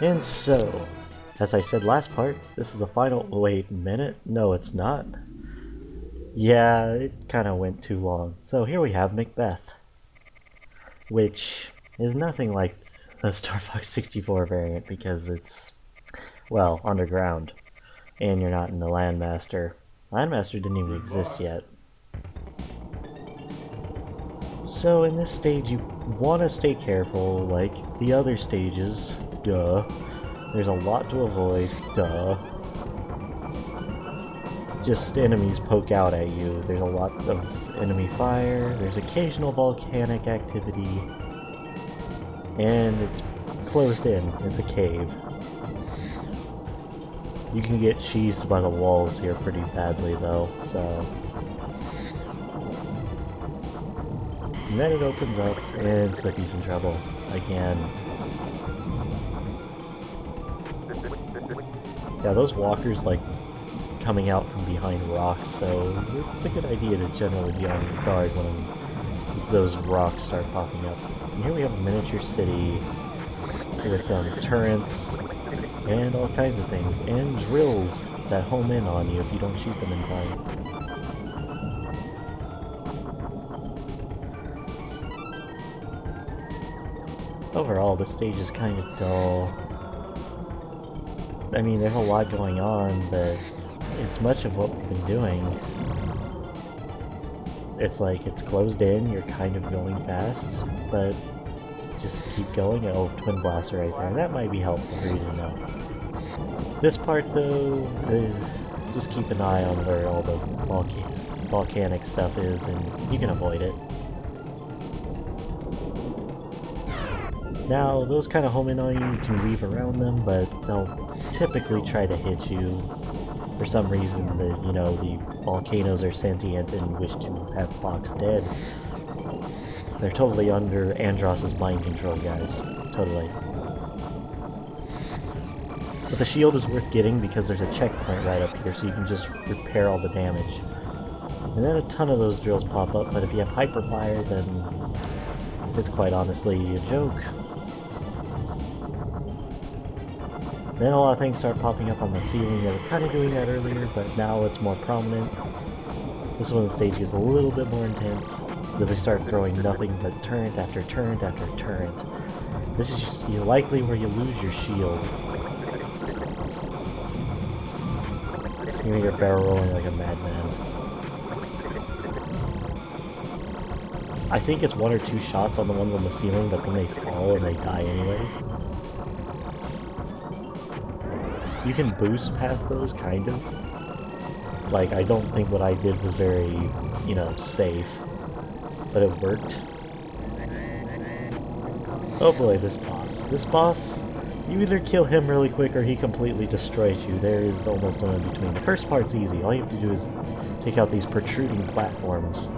And so, as I said last part, this is the final— wait a minute, no it's not. Yeah, it kinda went too long. So here we have Macbeth, which is nothing like the Starfox 64 variant because it's, well, underground, and you're not in the Landmaster. Landmaster didn't even exist yet. So in this stage you want to stay careful, like the other stages, duh. There's a lot to avoid, duh. Just enemies poke out at you. There's a lot of enemy fire, there's occasional volcanic activity, and it's closed in, it's a cave. You can get cheesed by the walls here pretty badly though, so... And then it opens up, and Slippy's in trouble. Again. Yeah, those walkers, like, coming out from behind rocks, so it's a good idea to generally be on your guard when those rocks start popping up. And here we have a miniature city with turrets and all kinds of things, and drills that home in on you if you don't shoot them in time. Overall, this stage is kind of dull. I mean, there's a lot going on, but it's much of what we've been doing. It's like, it's closed in, you're kind of going fast, but just keep going. Oh, Twin Blaster right there. That might be helpful for you to know. This part, though, just keep an eye on where all the volcanic stuff is, and you can avoid it. Now, those kind of home in on you, you can weave around them, but they'll typically try to hit you. For some reason, you know, the volcanoes are sentient and wish to have Fox dead. They're totally under Andross's mind control, guys. Totally. But the shield is worth getting because there's a checkpoint right up here, so you can just repair all the damage. And then a ton of those drills pop up, but if you have Hyperfire, then it's quite honestly a joke. Then a lot of things start popping up on the ceiling. They were kind of doing that earlier, but now it's more prominent. This is when the stage gets a little bit more intense, because they start throwing nothing but turret after turret after turret. This is just likely where you lose your shield. You're barrel rolling like a madman. I think it's one or two shots on the ones on the ceiling, but then they fall and they die anyways. You can boost past those, kind of. Like, I don't think what I did was very, you know, safe. But it worked. Oh boy, this boss. This boss, you either kill him really quick or he completely destroys you. There is almost no in between. The first part's easy. All you have to do is take out these protruding platforms.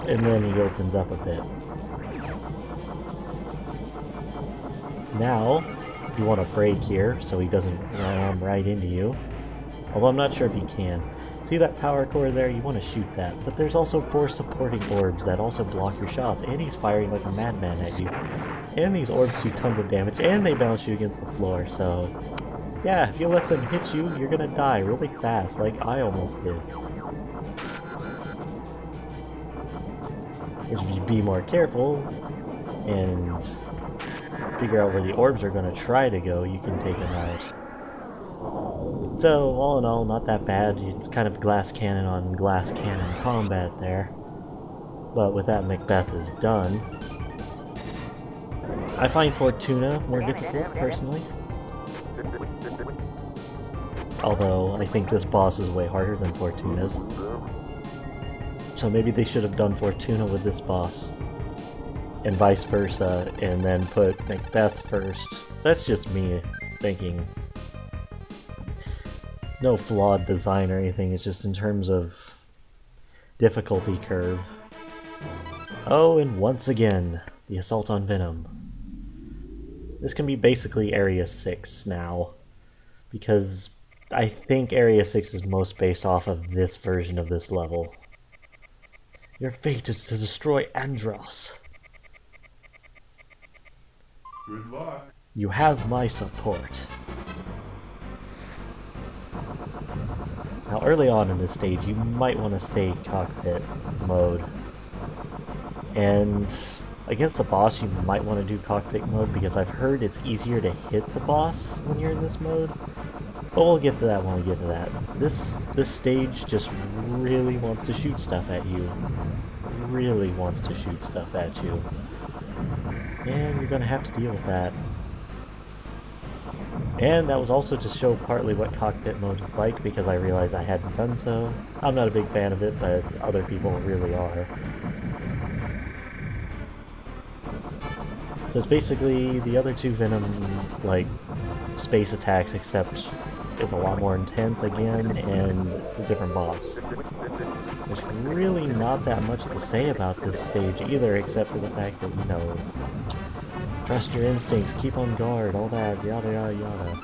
And then he opens up a bit. Now, you want to brake here so he doesn't ram right into you. Although I'm not sure if he can. See that power core there? You want to shoot that. But there's also 4 supporting orbs that also block your shots. And he's firing like a madman at you. And these orbs do tons of damage. And they bounce you against the floor. So, yeah, if you let them hit you, you're going to die really fast. Like I almost did. If you be more careful and figure out where the orbs are going to try to go, you can take them out. So, all in all, not that bad. It's kind of glass cannon on glass cannon combat there. But with that, Macbeth is done. I find Fortuna more difficult, personally. Although, I think this boss is way harder than Fortuna's. So maybe they should have done Fortuna with this boss. And vice versa, and then put Macbeth first. That's just me thinking. No flawed design or anything, it's just in terms of difficulty curve. Oh, and once again, the assault on Venom. This can be basically Area 6 now, because I think Area 6 is most based off of this version of this level. Your fate is to destroy Andross. Good luck. You have my support. Now early on in this stage, you might want to stay cockpit mode. And against the boss, you might want to do cockpit mode because I've heard it's easier to hit the boss when you're in this mode. But we'll get to that when we get to that. This stage just really wants to shoot stuff at you. Really wants to shoot stuff at you. And you're going to have to deal with that. And that was also to show partly what cockpit mode is like, because I realized I hadn't done so. I'm not a big fan of it, but other people really are. So it's basically the other two Venom, like, space attacks, except it's a lot more intense again, and it's a different boss. There's really not that much to say about this stage either, except for the fact that, you know, trust your instincts, keep on guard, all that, yada yada yada.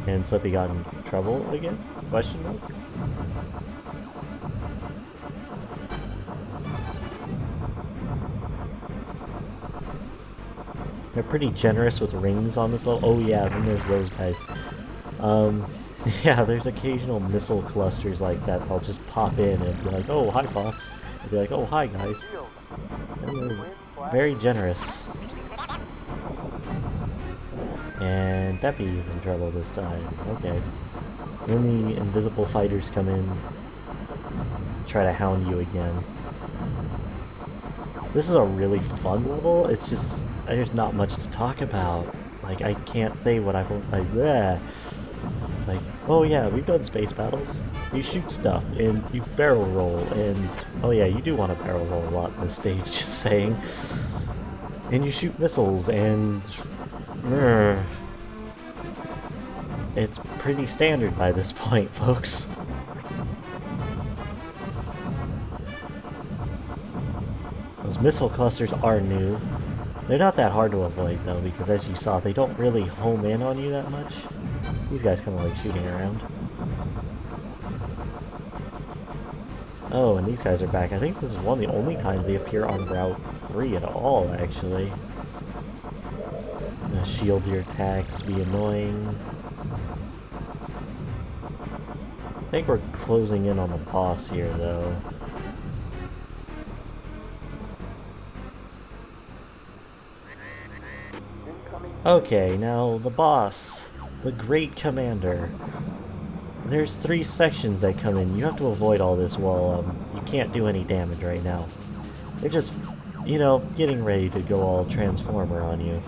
And Slippy got in trouble again? Question mark? They're pretty generous with rings on this level. Oh yeah, then there's those guys. Yeah, there's occasional missile clusters like that. They'll just pop in and be like, oh, hi Fox. And be like, oh, hi guys. And they're very generous. And Peppy is in trouble this time. Okay. And then the invisible fighters come in, try to hound you again. This is a really fun level. It's just, there's not much to talk about. Like, I can't say what I've, like, bleh. It's like, oh yeah, we've done space battles. You shoot stuff, and you barrel roll, and, oh yeah, you do want to barrel roll a lot in this stage, just saying. And you shoot missiles, and it's pretty standard by this point, folks. Those missile clusters are new. They're not that hard to avoid though, because as you saw, they don't really home in on you that much. These guys kind of like shooting around. Oh, and these guys are back. I think this is one of the only times they appear on Route 3 at all, actually. Shield your attacks, be annoying. I think we're closing in on the boss here, though. Okay, now the boss. The Great Commander. There's 3 sections that come in. You have to avoid all this while you can't do any damage right now. They're just, you know, getting ready to go all Transformer on you.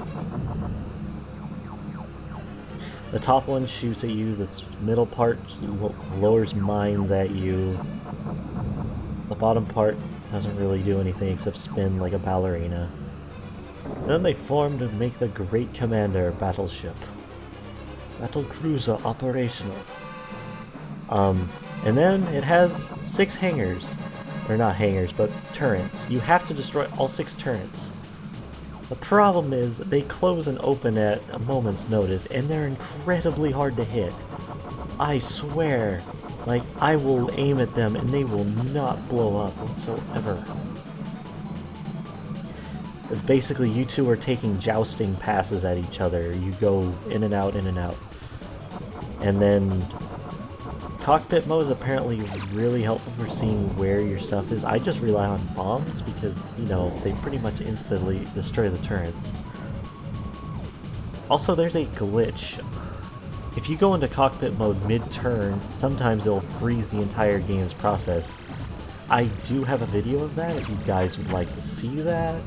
The top one shoots at you, the middle part lowers mines at you. The bottom part doesn't really do anything except spin like a ballerina. And then they form to make the Great Commander battleship. Battle cruiser operational. And then it has 6 hangars. Or not hangars, but turrets. You have to destroy all 6 turrets. The problem is they close and open at a moment's notice, and they're incredibly hard to hit. I swear, like, I will aim at them and they will not blow up whatsoever. If basically you two are taking jousting passes at each other, you go in and out, in and out. And then cockpit mode is apparently really helpful for seeing where your stuff is. I just rely on bombs because, you know, they pretty much instantly destroy the turrets. Also, there's a glitch. If you go into cockpit mode mid-turn, sometimes it'll freeze the entire game's process. I do have a video of that if you guys would like to see that.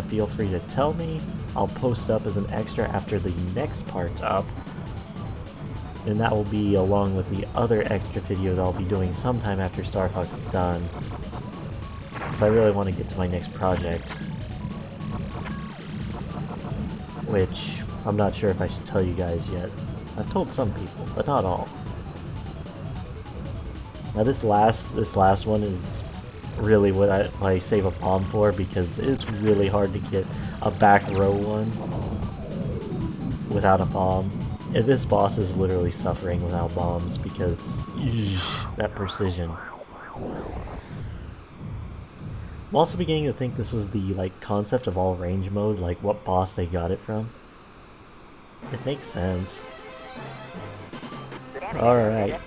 Feel free to tell me. I'll post up as an extra after the next part's up. And that will be along with the other extra video that I'll be doing sometime after Starfox is done. So I really want to get to my next project. Which, I'm not sure if I should tell you guys yet. I've told some people, but not all. Now this last one is really what I save a bomb for, because it's really hard to get a back row one without a bomb. And this boss is literally suffering without bombs because that precision. I'm also beginning to think this was the like concept of all range mode, like what boss they got it from. It makes sense. Alright.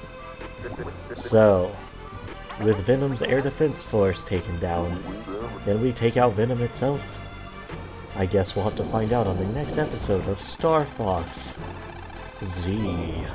So, with Venom's air defense force taken down, can we take out Venom itself? I guess we'll have to find out on the next episode of Starfox Z.